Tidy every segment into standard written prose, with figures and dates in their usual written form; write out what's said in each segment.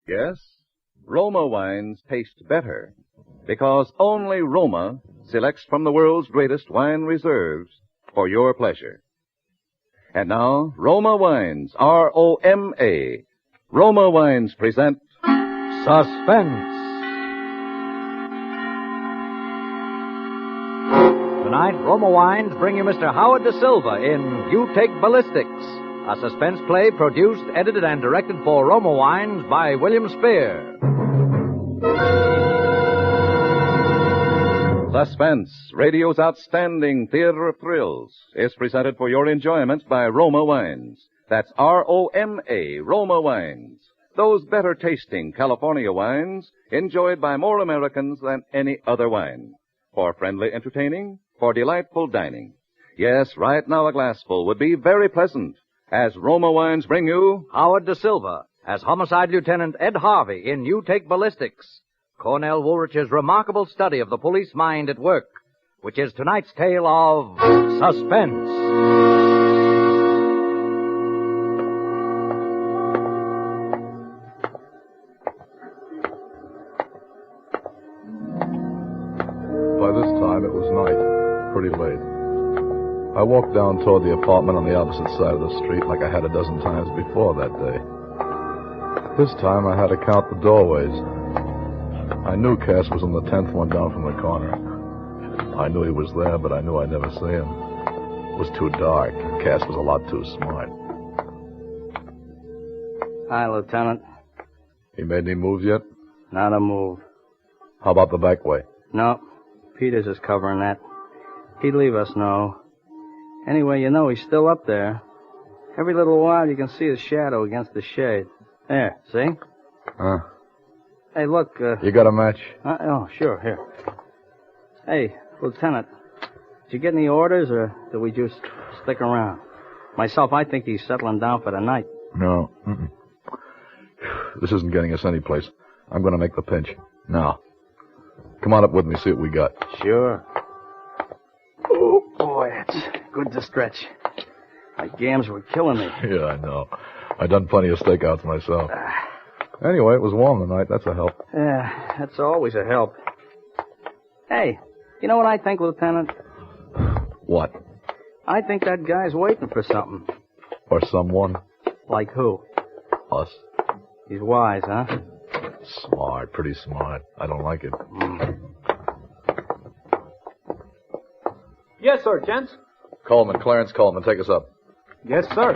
Yes, Roma wines taste better because only Roma selects from the world's greatest wine reserves for your pleasure. And now, Roma Wines, R-O-M-A. Roma Wines present Suspense. Tonight, Roma Wines bring you Mr. Howard Da Silva in You Take Ballistics, a suspense play produced, edited, and directed for Roma Wines by William Spear. Suspense, radio's outstanding theater of thrills, is presented for your enjoyment by Roma Wines. That's R-O-M-A, Roma Wines. Those better-tasting California wines enjoyed by more Americans than any other wine. For friendly entertaining, for delightful dining. Yes, right now a glassful would be very pleasant, as Roma Wines bring you Howard Da Silva as Homicide Lieutenant Ed Harvey in You Take Ballistics, Cornell Woolrich's remarkable study of the police mind at work, which is tonight's tale of suspense. By this time, it was night, pretty late. I walked down toward the apartment on the opposite side of the street like I had a dozen times before that day. This time, I had to count the doorways. I knew Cass was on the 10th one down from the corner. I knew he was there, but I knew I'd never see him. It was too dark. Cass was a lot too smart. Hi, Lieutenant. He made any moves yet? Not a move. How about the back way? No. Peters is covering that. He'd leave us know. Anyway, you know he's still up there. Every little while you can see his shadow against the shade. There, see? Huh? Hey, look, You got a match? oh, sure, here. Hey, Lieutenant, did you get any orders, or do we just stick around? Myself, I think he's settling down for the night. No. Mm-mm. This isn't getting us any place. I'm going to make the pinch. Now. Come on up with me, see what we got. Sure. Oh, boy, that's good to stretch. My gams were killing me. Yeah, I know. I done plenty of stakeouts myself. Anyway, it was warm tonight. That's a help. Yeah, that's always a help. Hey, you know what I think, Lieutenant? What? I think that guy's waiting for something. Or someone. Like who? Us. He's wise, huh? Smart, pretty smart. I don't like it. Yes, sir, gents. Coleman, Clarence Coleman, take us up. Yes, sir.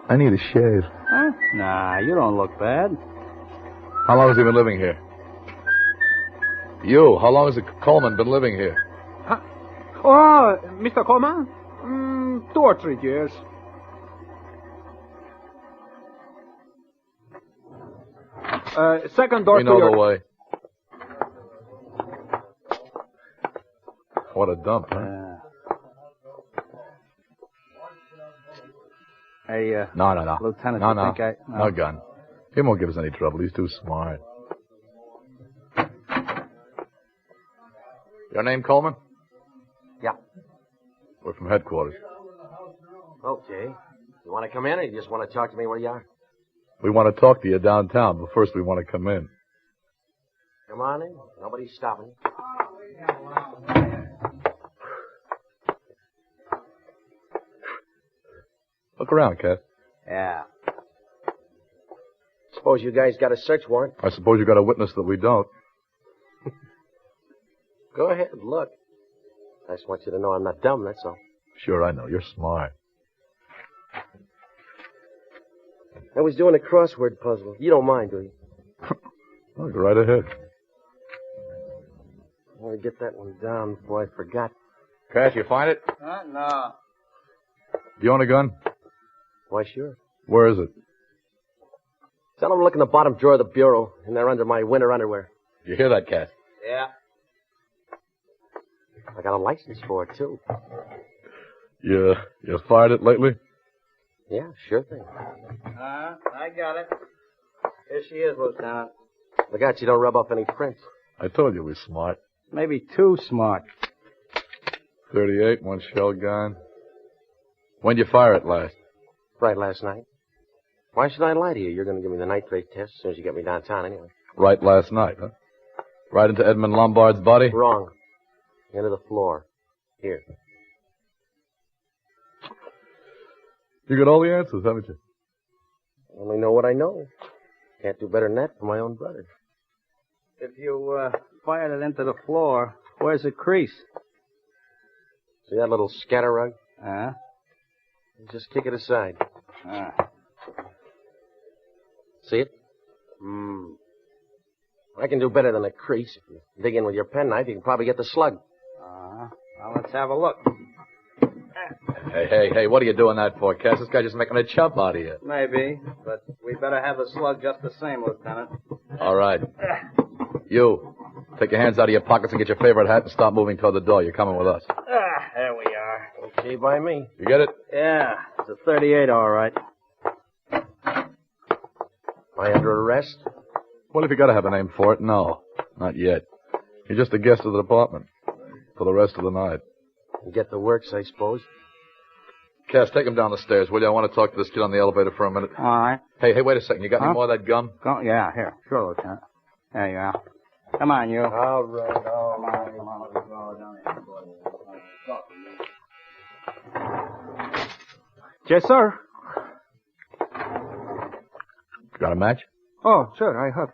I need a shave. Huh? Nah, you don't look bad. How long has he been living here? You, how long has Coleman been living here? Oh, Mr. Coleman? 2 or 3 years. Second door We to know your... the way. What a dump, huh? Hey, No. Lieutenant, No. you think No gun. He won't give us any trouble. He's too smart. Your name, Coleman? Yeah. We're from headquarters. Okay. You want to come in, or you just want to talk to me where you are? We want to talk to you downtown, but first we want to come in. Come on in. Nobody's stopping you. Look around, Cat. Yeah. Suppose you guys got a search warrant. I suppose you got a witness that we don't. Go ahead, look. I just want you to know I'm not dumb, that's all. Sure, I know. You're smart. I was doing a crossword puzzle. You don't mind, do you? Well, go right ahead. I want to get that one down before I forgot. Cash, you find it? No. Do you own a gun? Why, sure. Where is it? Tell them to look in the bottom drawer of the bureau, and they're under my winter underwear. You hear that, Cash? Yeah. I got a license for it, too. You fired it lately? Yeah, sure thing. I got it. Here she is, Lieutenant. Look out, you don't rub off any prints. I told you we're smart. Maybe too smart. 38, one shell gun. When'd you fire it last? Right last night. Why should I lie to you? You're going to give me the nitrate test as soon as you get me downtown anyway. Right last night, huh? Right into Edmund Lombard's body? Wrong. Into the floor. Here. You got all the answers, haven't you? I only know what I know. Can't do better than that for my own brother. If you fired it into the floor, where's the crease? See that little scatter rug? Uh-huh. Just kick it aside. See it? I can do better than a crease. If you dig in with your penknife, you can probably get the slug. Well, let's have a look. Hey, what are you doing that for, Cass? This guy just making a chump out of you. Maybe, but we better have the slug just the same, Lieutenant. All right. You, take your hands out of your pockets and get your favorite hat and start moving toward the door. You're coming with us. There we are. Okay by me. You get it? Yeah, it's a 38, all right. Am I under arrest? Well, if you got to have a name for it, no. Not yet. You're just a guest of the department for the rest of the night. You get the works, I suppose. Cass, take him down the stairs, will you? I want to talk to this kid on the elevator for a minute. All right. Hey, wait a second. You got any more of that gum? Yeah, here. Sure, Lieutenant. There you are. Come on, you. All right. Come on. Yes, sir. Got a match? Oh, sure, I have.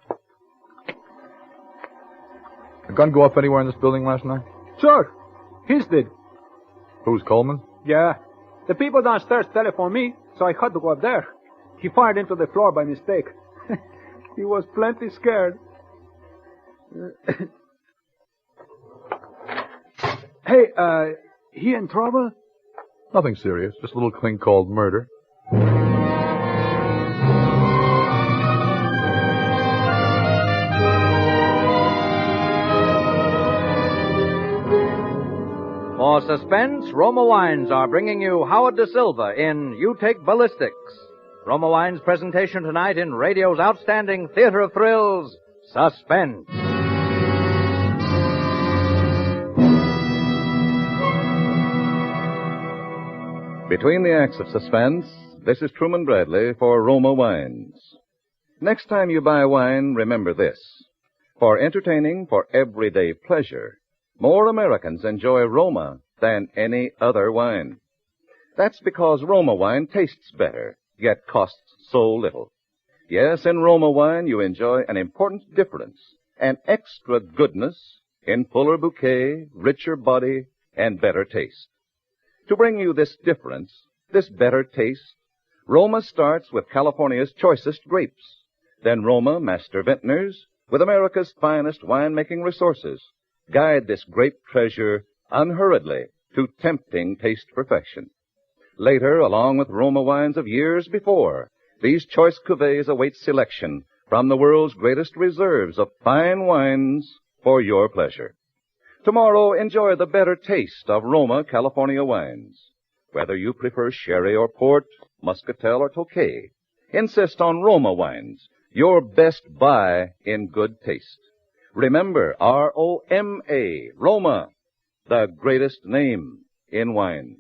The gun go off anywhere in this building last night? Sure. His did. Who's, Coleman? Yeah. The people downstairs telephoned me, so I had to go up there. He fired into the floor by mistake. He was plenty scared. Hey, he in trouble? Nothing serious. Just a little thing called murder. For suspense, Roma Wines are bringing you Howard Da Silva in You Take Ballistics. Roma Wines' presentation tonight in radio's outstanding theater of thrills, Suspense. Between the acts of suspense, this is Truman Bradley for Roma Wines. Next time you buy wine, remember this. For entertaining, for everyday pleasure, more Americans enjoy Roma than any other wine. That's because Roma wine tastes better, yet costs so little. Yes, in Roma wine you enjoy an important difference, an extra goodness in fuller bouquet, richer body, and better taste. To bring you this difference, this better taste, Roma starts with California's choicest grapes. Then Roma master vintners, with America's finest winemaking resources, guide this grape treasure unhurriedly to tempting taste perfection. Later, along with Roma wines of years before, these choice cuvées await selection from the world's greatest reserves of fine wines for your pleasure. Tomorrow, enjoy the better taste of Roma California wines. Whether you prefer sherry or port, muscatel or tokay, insist on Roma wines, your best buy in good taste. Remember, R-O-M-A, Roma, the greatest name in wine.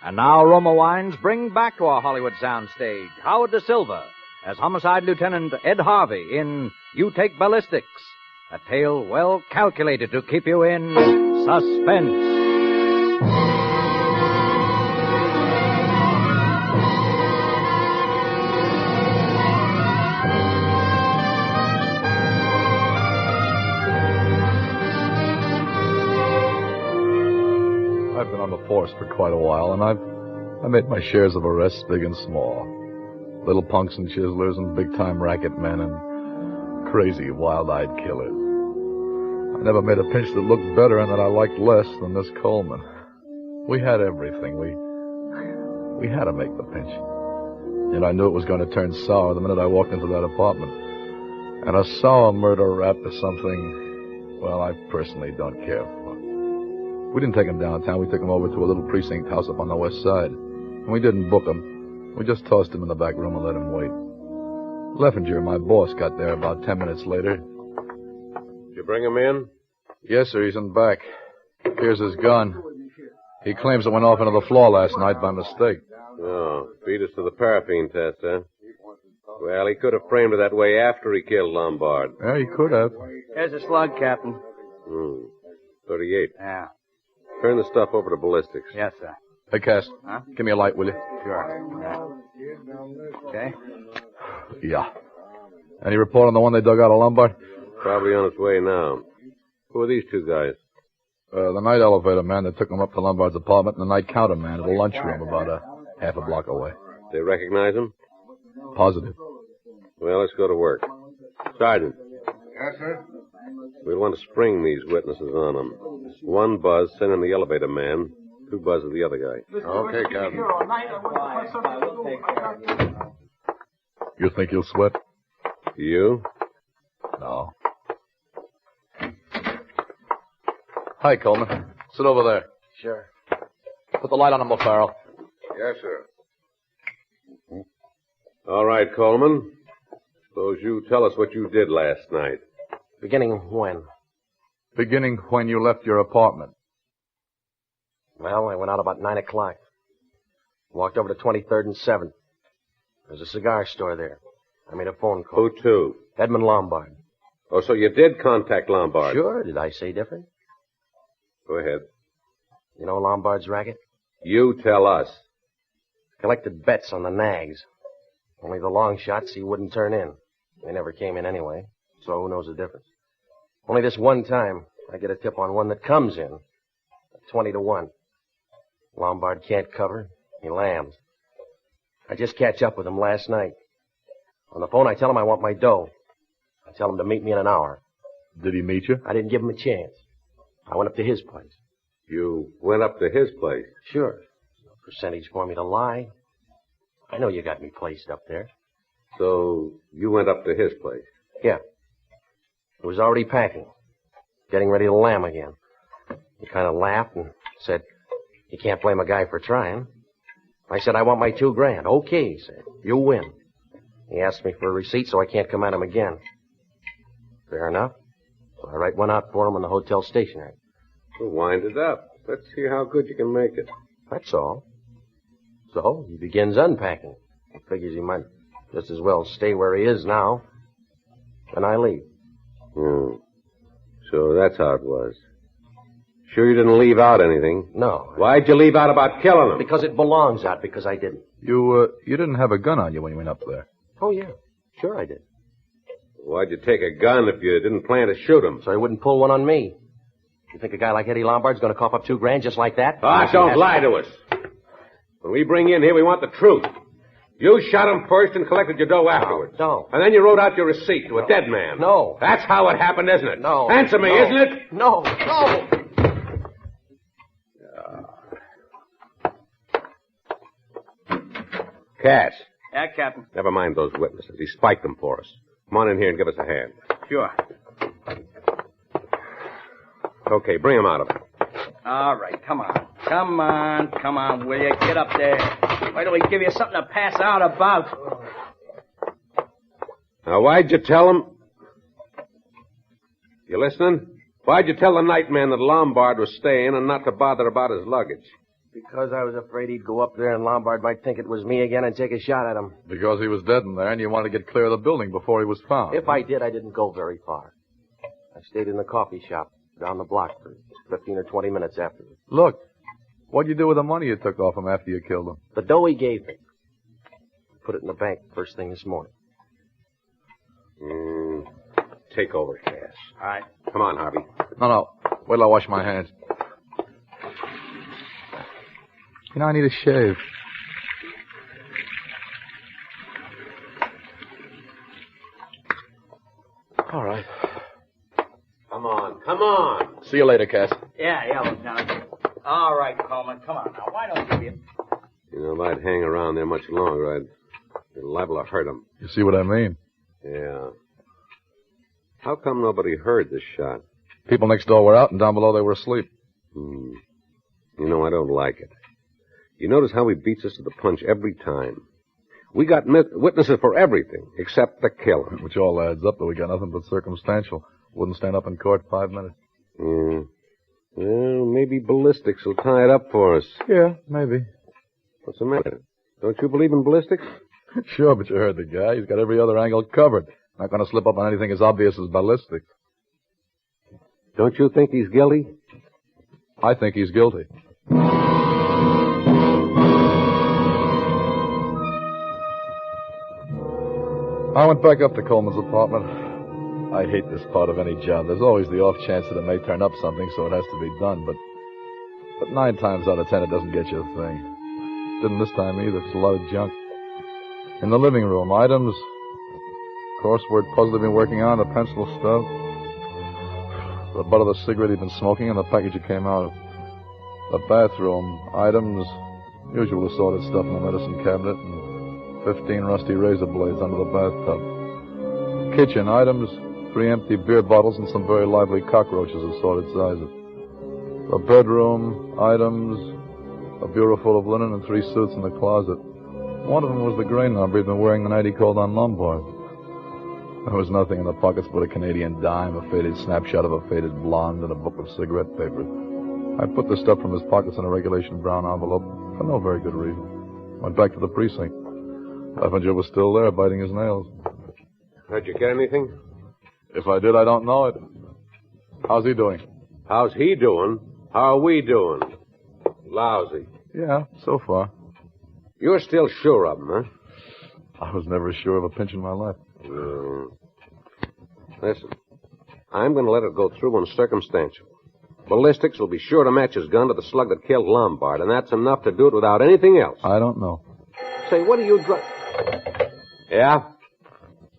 And now Roma Wines bring back to our Hollywood soundstage Howard Da Silva as Homicide Lieutenant Ed Harvey in You Take Ballistics, a tale well calculated to keep you in suspense. I've been on the force for quite a while, and I've made my shares of arrests, big and small. Little punks and chiselers and big-time racket men and crazy, wild-eyed killers. I never made a pinch that looked better and that I liked less than this Coleman. We had everything. We had to make the pinch. And I knew it was going to turn sour the minute I walked into that apartment. And a sour murder rap is something, well, I personally don't care for. We didn't take him downtown. We took him over to a little precinct house up on the west side. And we didn't book him. We just tossed him in the back room and let him wait. Leffinger, my boss, got there about 10 minutes later. Did you bring him in? Yes, sir, he's in back. Here's his gun. He claims it went off into the floor last night by mistake. Oh, beat us to the paraffin test, huh? Well, he could have framed it that way after he killed Lombard. Yeah, he could have. Here's a slug, Captain. 38. Yeah. Turn the stuff over to ballistics. Yes, sir. Hey, Cass. Huh? Give me a light, will you? Sure. Okay. Yeah. Any report on the one they dug out of Lombard? Probably on its way now. Who are these two guys? The night elevator man that took him up to Lombard's apartment and the night counter man at the lunchroom about a half a block away. They recognize him? Positive. Well, let's go to work. Sergeant. Yes, sir? We'll want to spring these witnesses on them. One buzz, send in the elevator man. 2 buzzes the other guy. Okay, Captain. You think you'll sweat? You? No. Hi, Coleman. Sit over there. Sure. Put the light on him, O'Farrell. Yes, sir. All right, Coleman. Suppose you tell us what you did last night. Beginning when? Beginning when you left your apartment. Well, I went out about 9 o'clock. Walked over to 23rd and 7th. There's a cigar store there. I made a phone call. Who to? Edmund Lombard. Oh, so you did contact Lombard? Sure. Did I say different? Go ahead. You know Lombard's racket? You tell us. Collected bets on the nags. Only the long shots he wouldn't turn in. They never came in anyway, so who knows the difference? Only this one time, I get a tip on one that comes in. 20 to 1. Lombard can't cover. He lambs. I just catch up with him last night. On the phone, I tell him I want my dough. I tell him to meet me in an hour. Did he meet you? I didn't give him a chance. I went up to his place. You went up to his place? Sure. No percentage for me to lie. I know you got me placed up there. So you went up to his place? Yeah. He was already packing. Getting ready to lamb again. He kind of laughed and said, "You can't blame a guy for trying." I said, "I want my $2,000. Okay," he said. "You win." He asked me for a receipt so I can't come at him again. Fair enough. So I write one out for him in the hotel stationery. Well, wind it up. Let's see how good you can make it. That's all. So he begins unpacking. He figures he might just as well stay where he is now. Then I leave. So that's how it was. Sure you didn't leave out anything? No. Why'd you leave out about killing him? Because it belongs out, because I didn't. You didn't have a gun on you when you went up there. Oh, yeah. Sure I did. Why'd you take a gun if you didn't plan to shoot him? So he wouldn't pull one on me. You think a guy like Eddie Lombard's going to cough up $2,000 just like that? Don't lie to us. When we bring you in here, we want the truth. You shot him first and collected your dough afterwards. No. And then you wrote out your receipt to a dead man. No. That's how it happened, isn't it? No. Answer me, No. isn't it? No. No. Cash. Yeah, Captain. Never mind those witnesses. He spiked them for us. Come on in here and give us a hand. Sure. Okay, bring him out of it. All right, come on. Come on, will you? Get up there. Why don't we give you something to pass out about? Now, why'd you tell him? You listening? Why'd you tell the nightman that Lombard was staying and not to bother about his luggage? Because I was afraid he'd go up there and Lombard might think it was me again and take a shot at him. Because he was dead in there and you wanted to get clear of the building before he was found. If I did, I didn't go very far. I stayed in the coffee shop down the block for 15 or 20 minutes afterwards. Look, what'd you do with the money you took off him after you killed him? The dough he gave me. Put it in the bank first thing this morning. Take over, Cass. All right. Come on, Harvey. No. Wait till I wash my hands. You know, I need a shave. All right. Come on. See you later, Cass. Yeah, Lieutenant. All right, Coleman, come on now. Why don't you... You know, if I'd hang around there much longer, I'd be liable to hurt him. You see what I mean? Yeah. How come nobody heard the shot? People next door were out and down below they were asleep. You know, I don't like it. You notice how he beats us to the punch every time. We got witnesses for everything except the killing. Which all adds up that we got nothing but circumstantial. Wouldn't stand up in court 5 minutes. Yeah. Well, maybe ballistics will tie it up for us. Yeah, maybe. What's the matter? Don't you believe in ballistics? Sure, but you heard the guy. He's got every other angle covered. Not going to slip up on anything as obvious as ballistics. Don't you think he's guilty? I think he's guilty. I went back up to Coleman's apartment. I hate this part of any job. There's always the off chance that it may turn up something, so it has to be done. But 9 times out of 10, it doesn't get you a thing. Didn't this time either. It's a lot of junk. In the living room, items, crossword puzzle he'd been working on, the pencil stub, the butt of the cigarette he'd been smoking, and the package it came out of. The bathroom, items, usual assorted stuff in the medicine cabinet, and 15 rusty razor blades under the bathtub. Kitchen, items, 3 empty beer bottles and some very lively cockroaches of assorted sizes. The bedroom, items, a bureau full of linen and 3 suits in the closet. One of them was the gray number he'd been wearing the night he called on Lombard. There was nothing in the pockets but a Canadian dime, a faded snapshot of a faded blonde, and a book of cigarette papers. I put the stuff from his pockets in a regulation brown envelope for no very good reason. Went back to the precinct. Leffinger was still there, biting his nails. Did you get anything? If I did, I don't know it. How's he doing? How's he doing? How are we doing? Lousy. Yeah, so far. You're still sure of him, huh? I was never sure of a pinch in my life. Listen, I'm going to let it go through on circumstantial. Ballistics will be sure to match his gun to the slug that killed Lombard, and that's enough to do it without anything else. I don't know. Say, what are you Yeah?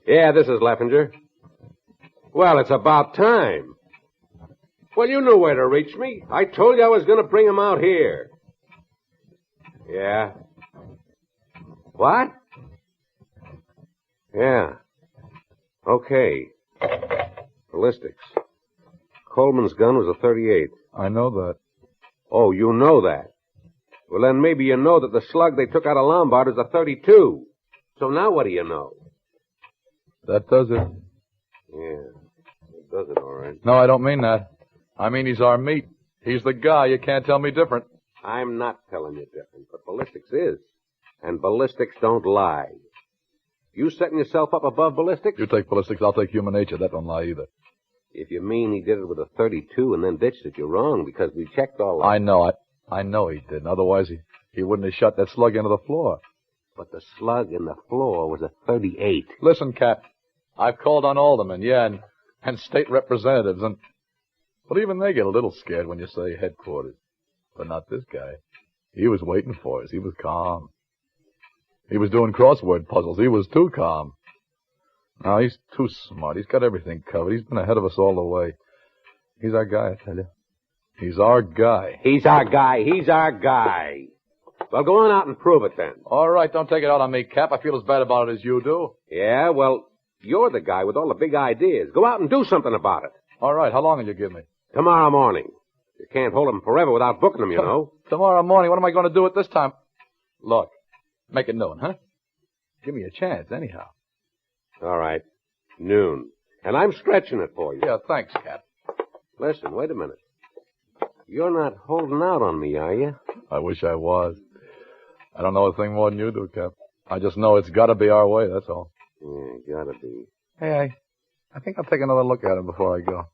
Yeah, this is Leffinger. Well, it's about time. Well, you knew where to reach me. I told you I was going to bring him out here. Yeah? What? Yeah. Okay. Ballistics. Coleman's gun was a .38. I know that. Oh, you know that. Well, then maybe you know that the slug they took out of Lombard is a .32. So now what do you know? That does it. Yeah, it does it all right. No, I don't mean that. I mean he's our meat. He's the guy. You can't tell me different. I'm not telling you different, but ballistics is. And ballistics don't lie. You setting yourself up above ballistics? You take ballistics, I'll take human nature. That don't lie either. If you mean he did it with a .32 and then ditched it, you're wrong, because we checked all that. I know he didn't. Otherwise, he wouldn't have shot that slug into the floor. But the slug in the floor was a .38. Listen, Cap, I've called on aldermen, and state representatives, but even they get a little scared when you say headquarters. But not this guy. He was waiting for us. He was calm. He was doing crossword puzzles. He was too calm. No, he's too smart. He's got everything covered. He's been ahead of us all the way. He's our guy, I tell you. He's our guy. He's our guy. He's our guy. Well, go on out and prove it then. All right, don't take it out on me, Cap. I feel as bad about it as you do. Yeah, well, you're the guy with all the big ideas. Go out and do something about it. All right, how long will you give me? Tomorrow morning. You can't hold him forever without booking him, you know. Tomorrow morning? What am I going to do at this time? Look, make it noon, huh? Give me a chance, anyhow. All right, noon. And I'm stretching it for you. Yeah, thanks, Cap. Listen, wait a minute. You're not holding out on me, are you? I wish I was. I don't know a thing more than you do, Cap. I just know it's got to be our way, that's all. Yeah, gotta be. Hey, I think I'll take another look at him before I go.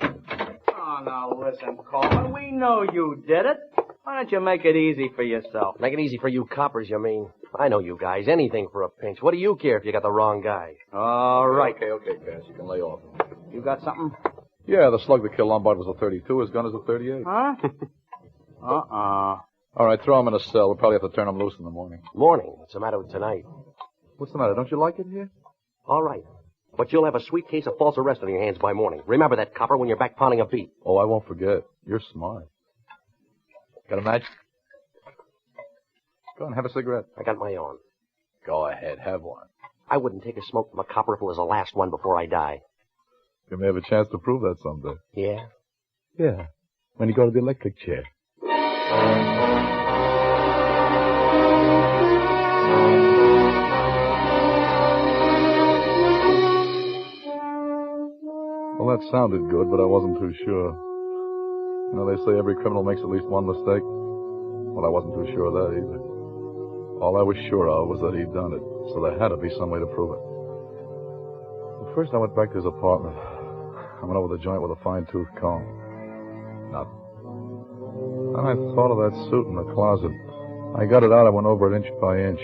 Oh, now listen, Coleman. We know you did it. Why don't you make it easy for yourself? Make it easy for you coppers, you mean? I know you guys. Anything for a pinch. What do you care if you got the wrong guy? All right. Okay, Cass. You can lay off. You got something? Yeah, the slug that killed Lombard was a .32. His gun is a .38. Huh? All right, throw him in a cell. We'll probably have to turn him loose in the morning. Morning. What's the matter with tonight? What's the matter? Don't you like it here? All right. But you'll have a sweet case of false arrest on your hands by morning. Remember that, copper, when you're back pounding a beat. Oh, I won't forget. You're smart. Got a match? Go on, have a cigarette. I got my own. Go ahead, have one. I wouldn't take a smoke from a copper if it was the last one before I die. You may have a chance to prove that someday. Yeah? Yeah. When you go to the electric chair. Well, that sounded good, but I wasn't too sure. You know, they say every criminal makes at least one mistake. Well, I wasn't too sure of that either. All I was sure of was that he'd done it, so there had to be some way to prove it. But first, I went back to his apartment. I went over the joint with a fine-tooth comb. Nothing. Then I thought of that suit in the closet. I got it out. I went over it inch by inch.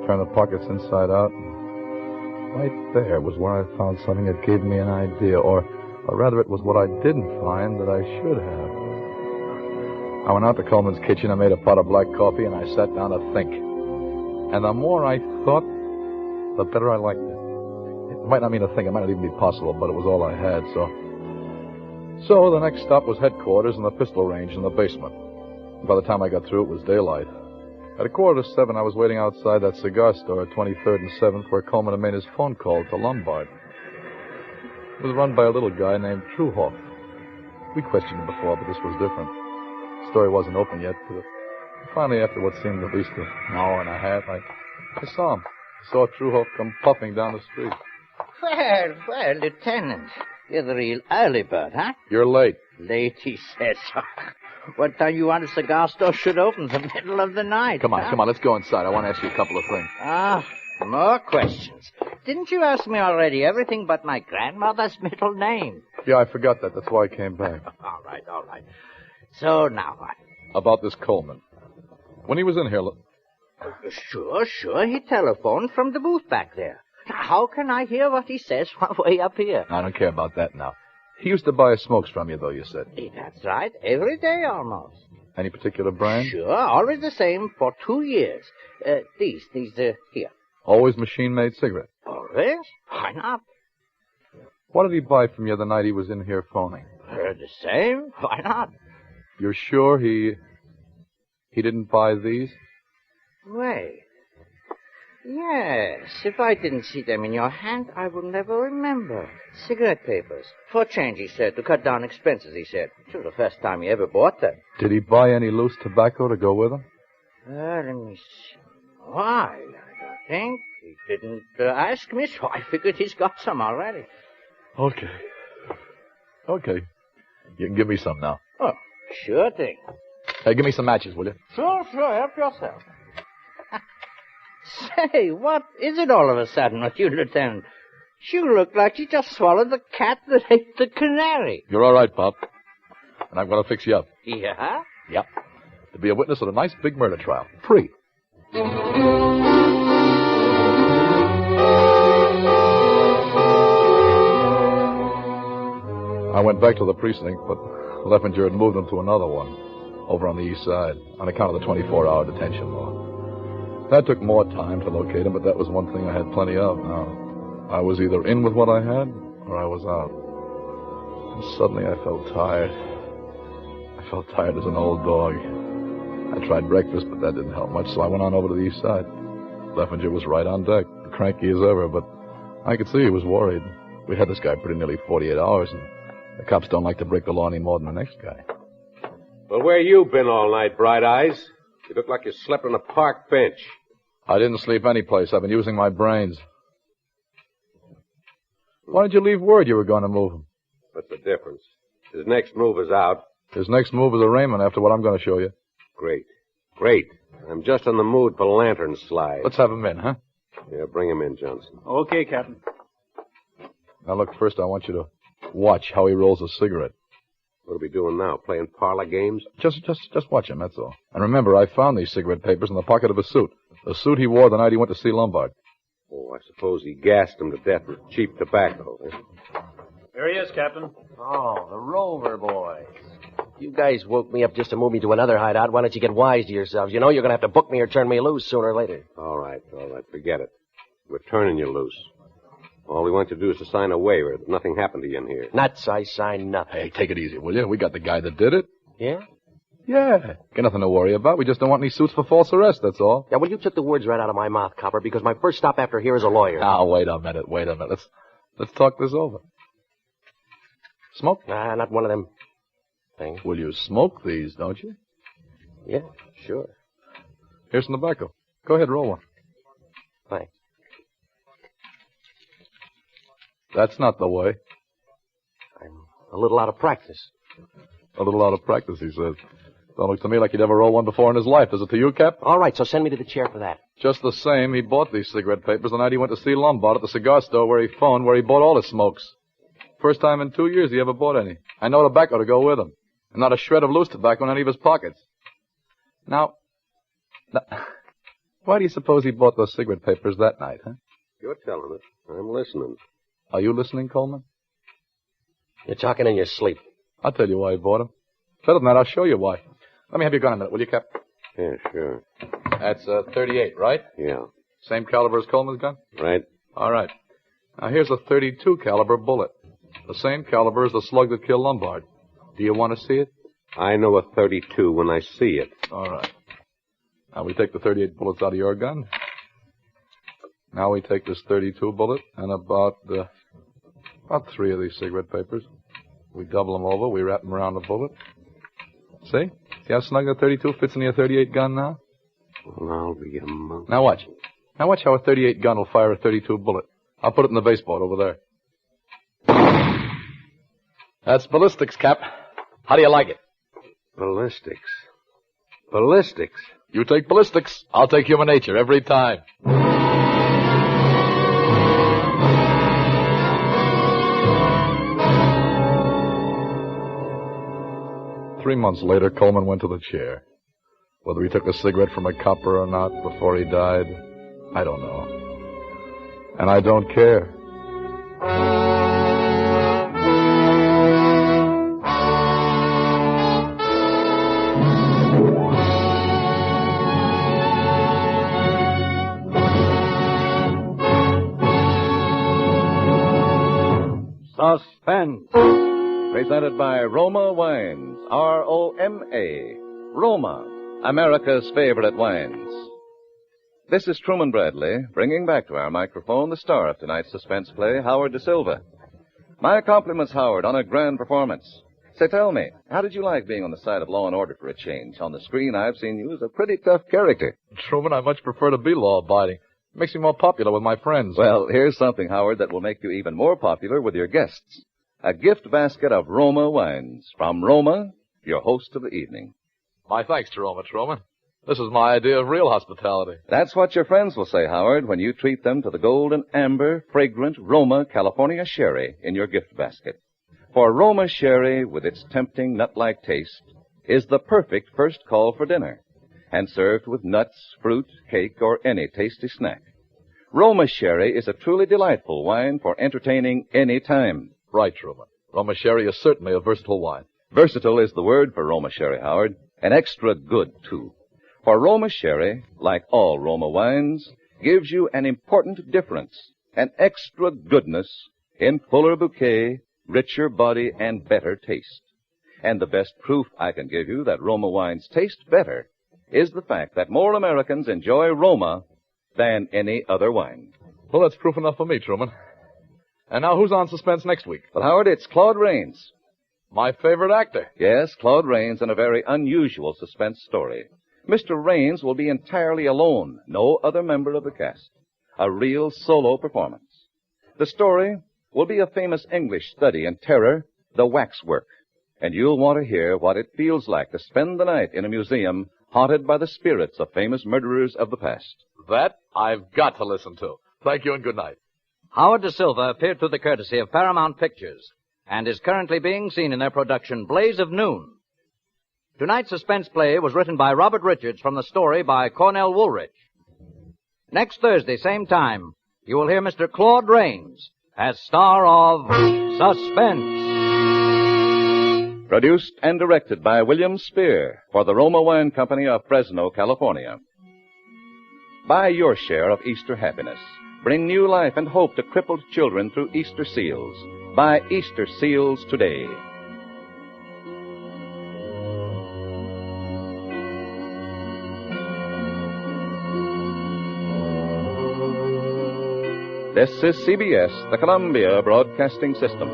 Turned the pockets inside out. And right there was where I found something that gave me an idea, or rather it was what I didn't find that I should have. I went out to Coleman's kitchen, I made a pot of black coffee, and I sat down to think. And the more I thought, the better I liked it. It might not mean a thing, it might not even be possible, but it was all I had, So the next stop was headquarters in the pistol range in the basement. By the time I got through, it was daylight. At 6:45, I was waiting outside that cigar store at 23rd and 7th where Coleman had made his phone call to Lombard. It was run by a little guy named Truhoff. We questioned him before, but this was different. The story wasn't open yet, but finally, after what seemed at least an hour and a half, I saw him. I saw Truhoff come puffing down the street. Well, Lieutenant, you're the real early bird, huh? You're late. Late, he says. What time you want a cigar store should open? The middle of the night. Come on, let's go inside. I want to ask you a couple of things. More questions. Didn't you ask me already everything but my grandmother's middle name? Yeah, I forgot that. That's why I came back. All right. So now what? About this Coleman. When he was in here... Sure. He telephoned from the booth back there. How can I hear what he says from way up here? I don't care about that now. He used to buy smokes from you, though, you said. That's right. Every day almost. Any particular brand? Sure. Always the same for 2 years. These, here. Always machine-made cigarette? Always? Why not? What did he buy from you the night he was in here phoning? The same. Why not? You're sure he didn't buy these? Wait. Yes. If I didn't see them in your hand, I would never remember. Cigarette papers. For change, he said. To cut down expenses, he said. It was the first time he ever bought them. Did he buy any loose tobacco to go with them? Let me see. Why, I don't think. He didn't ask me, so I figured he's got some already. Okay. You can give me some now. Oh, sure thing. Hey, give me some matches, will you? Sure. Help yourself. Say, what is it all of a sudden with you, Lieutenant? You look like you just swallowed the cat that ate the canary. You're all right, Pop. And I'm going to fix you up. Yeah? Yep. To be a witness at a nice big murder trial. Free. I went back to the precinct, but Leffinger had moved them to another one, over on the east side, on account of the 24-hour detention law. That took more time to locate him, but that was one thing I had plenty of now. I was either in with what I had, or I was out. And suddenly I felt tired. I felt tired as an old dog. I tried breakfast, but that didn't help much, so I went on over to the east side. Leffinger was right on deck, cranky as ever, but I could see he was worried. We had this guy pretty nearly 48 hours, and the cops don't like to break the law any more than the next guy. Well, where you been all night, Bright Eyes? You look like you slept on a park bench. I didn't sleep anyplace. I've been using my brains. Why did you leave word you were going to move him? What's the difference? His next move is out. His next move is arraignment after what I'm going to show you. Great. I'm just in the mood for lantern slide. Let's have him in, huh? Yeah, bring him in, Johnson. Okay, Captain. Now, look, first I want you to watch how he rolls a cigarette. What are we doing now? Playing parlor games? Just watch him, that's all. And remember, I found these cigarette papers in the pocket of his suit. The suit he wore the night he went to see Lombard. Oh, I suppose he gassed him to death with cheap tobacco. There he is, Captain. Oh, the Rover boys. You guys woke me up just to move me to another hideout. Why don't you get wise to yourselves? You know you're going to have to book me or turn me loose sooner or later. All right. Forget it. We're turning you loose. All we want you to do is to sign a waiver that nothing happened to you in here. Nuts, I signed nothing. Hey, take it easy, will you? We got the guy that did it. Yeah? Yeah. Got nothing to worry about. We just don't want any suits for false arrest, that's all. Yeah, well, you took the words right out of my mouth, Copper, because my first stop after here is a lawyer. Now, wait a minute. Let's talk this over. Smoke? Nah, not one of them things. Well, you smoke these, don't you? Yeah, sure. Here's some tobacco. Go ahead, roll one. Thanks. That's not the way. I'm a little out of practice. A little out of practice, he says. Don't look to me like he'd ever roll one before in his life. Does it to you, Cap? All right, so send me to the chair for that. Just the same, he bought these cigarette papers the night he went to see Lombard at the cigar store where he phoned, where he bought all his smokes. First time in 2 years he ever bought any. And no tobacco to go with them. And not a shred of loose tobacco in any of his pockets. Now, why do you suppose he bought those cigarette papers that night, huh? You're telling it. I'm listening. Are you listening, Coleman? You're talking in your sleep. I'll tell you why he bought them. Better than that, I'll show you why. Let me have your gun a minute, will you, Cap? Yeah, sure. That's 38, right? Yeah. Same caliber as Coleman's gun? Right. All right. Now, here's a 32 caliber bullet. The same caliber as the slug that killed Lombard. Do you want to see it? I know a 32 when I see it. All right. Now, we take the 38 bullets out of your gun. Now we take this 32 bullet and about 3 of these cigarette papers. We double them over. We wrap them around the bullet. See? See how snug the 32 fits in your 38 gun now? Well, I'll be a monk. Now watch. Now watch how a 38 gun will fire a 32 bullet. I'll put it in the baseboard over there. That's ballistics, Cap. How do you like it? Ballistics. Ballistics? You take ballistics, I'll take human nature every time. 3 months later, Coleman went to the chair. Whether he took a cigarette from a copper or not before he died, I don't know. And I don't care. Suspense. Presented by Roma Wines, R-O-M-A. Roma, America's favorite wines. This is Truman Bradley, bringing back to our microphone the star of tonight's suspense play, Howard Da Silva. My compliments, Howard, on a grand performance. Say, tell me, how did you like being on the side of Law and Order for a change? On the screen, I've seen you as a pretty tough character. Truman, I much prefer to be law-abiding. It makes me more popular with my friends. Well, here's something, Howard, that will make you even more popular with your guests. A gift basket of Roma wines. From Roma, your host of the evening. My thanks to Roma, Truman. This is my idea of real hospitality. That's what your friends will say, Howard, when you treat them to the golden amber, fragrant Roma California sherry in your gift basket. For Roma sherry, with its tempting nut-like taste, is the perfect first call for dinner, and served with nuts, fruit, cake, or any tasty snack. Roma sherry is a truly delightful wine for entertaining any time. Right, Truman. Roma sherry is certainly a versatile wine. Versatile is the word for Roma sherry, Howard, and extra good, too. For Roma sherry, like all Roma wines, gives you an important difference, an extra goodness in fuller bouquet, richer body, and better taste. And the best proof I can give you that Roma wines taste better is the fact that more Americans enjoy Roma than any other wine. Well, that's proof enough for me, Truman. And now who's on Suspense next week? Well, Howard, it's Claude Rains. My favorite actor. Yes, Claude Rains in a very unusual suspense story. Mr. Rains will be entirely alone, no other member of the cast. A real solo performance. The story will be a famous English study in terror, The Waxwork. And you'll want to hear what it feels like to spend the night in a museum haunted by the spirits of famous murderers of the past. That I've got to listen to. Thank you and good night. Howard Da Silva appeared through the courtesy of Paramount Pictures and is currently being seen in their production Blaze of Noon. Tonight's suspense play was written by Robert Richards from the story by Cornell Woolrich. Next Thursday, same time, you will hear Mr. Claude Rains as star of Suspense. Produced and directed by William Spear for the Roma Wine Company of Fresno, California. Buy your share of Easter happiness. Bring new life and hope to crippled children through Easter seals. Buy Easter seals today. This is CBS, the Columbia Broadcasting System.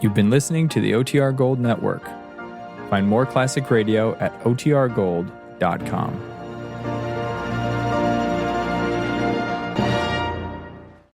You've been listening to the OTR Gold Network. Find more classic radio at otrgold.com.